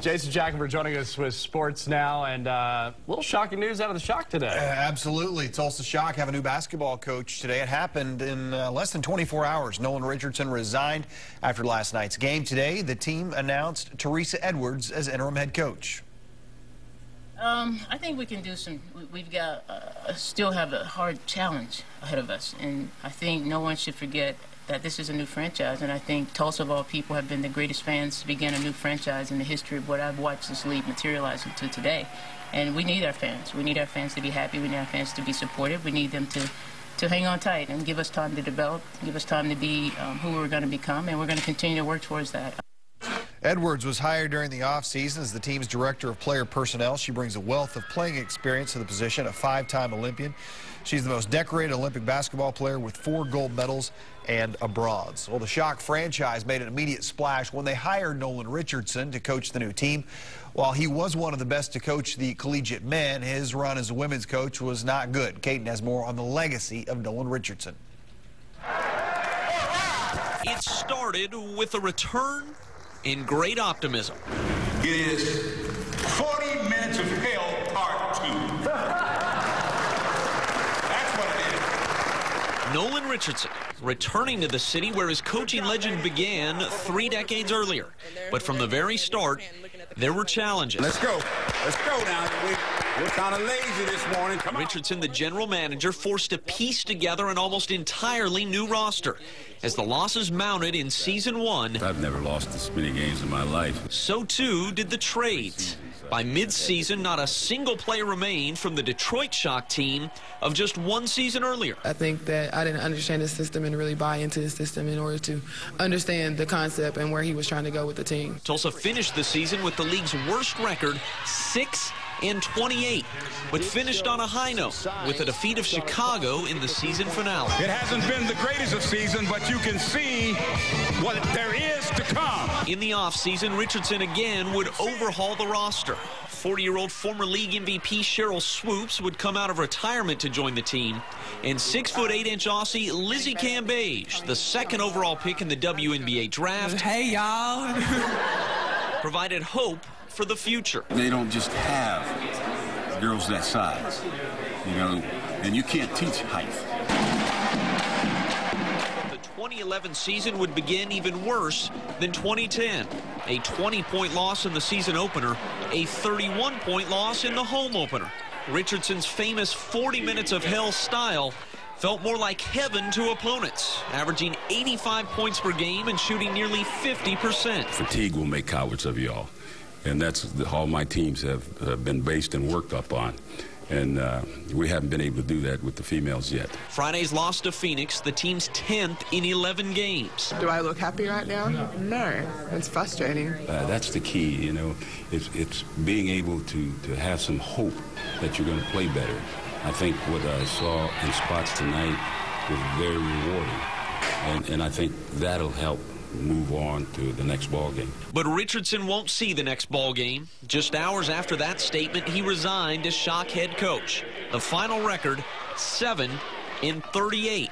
Jason Jackenberg joining us with Sports Now, and a little shocking news out of the Shock today. Absolutely. Tulsa Shock have a new basketball coach today. It happened in less than 24 hours. Nolan Richardson resigned after last night's game. Today, the team announced Teresa Edwards as interim head coach. I think we can do some. We've got still have a hard challenge ahead of us, and I think no one should forget that this is a new franchise, and I think Tulsa, of all people, have been the greatest fans to begin a new franchise in the history of what I've watched this league materialize into today. And we need our fans. We need our fans to be happy. We need our fans to be supportive. We need them to hang on tight and give us time to develop, give us time to be who we're going to become, and we're going to continue to work towards that. Edwards was hired during the offseason as the team's director of player personnel. She brings a wealth of playing experience to the position, a five-time Olympian. She's the most decorated Olympic basketball player with 4 gold medals and a bronze. Well, the Shock franchise made an immediate splash when they hired Nolan Richardson to coach the new team. While he was one of the best to coach the collegiate men, his run as a women's coach was not good. Caden has more on the legacy of Nolan Richardson. It started with a return in great optimism. It is 40 minutes of hell, part 2. That's what it is. Nolan Richardson returning to the city where his coaching legend began 3 decades earlier. But from the very start, there were challenges. Let's go. Let's go now. We're kind of lazy this morning. Come on. Richardson, the general manager, forced to piece together an almost entirely new roster. As the losses mounted in Season 1, I've never lost this many games in my life. So too did the trades. By mid-season, not a single player remained from the Detroit Shock team of just 1 season earlier. I think that I didn't understand the system and really buy into the system in order to understand the concept and where he was trying to go with the team. Tulsa finished the season with the league's worst record, 6-28, but finished on a high note with a defeat of Chicago in the season finale. It hasn't been the greatest of seasons, but you can see what there is to come. In the offseason, Richardson again would overhaul the roster. 40-year-old former league MVP Cheryl Swoops would come out of retirement to join the team. And 6'8" Aussie Lizzie Cambage, the 2nd overall pick in the WNBA draft. Hey, y'all. Provided hope for the future. They don't just have girls that size, you know, and you can't teach height. The 2011 season would begin even worse than 2010. A 20-point loss in the season opener, a 31-point loss in the home opener. Richardson's famous 40 minutes of hell style felt more like heaven to opponents, averaging 85 points per game and shooting nearly 50%. Fatigue will make cowards of y'all. And that's how my teams have been based and worked up on. And we haven't been able to do that with the females yet. Friday's loss to Phoenix, the team's 10th in 11 games. Do I look happy right now? No. It's frustrating. That's the key, you know. It's being able to have some hope that you're going to play better. I think what I saw in spots tonight was very rewarding. And I think that'll help move on to the next ball game. But Richardson won't see the next ball game. Just hours after that statement, he resigned as Shock head coach. The final record, 7-38.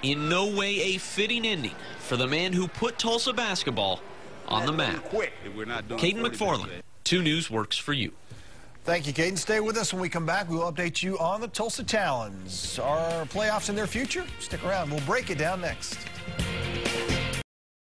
In no way a fitting ending for the man who put Tulsa basketball on the map. Caden McFarland, 2 News works for you. Thank you, Caden. Stay with us. When we come back, we'll update you on the Tulsa Talons. Are playoffs in their future? Stick around. We'll break it down next.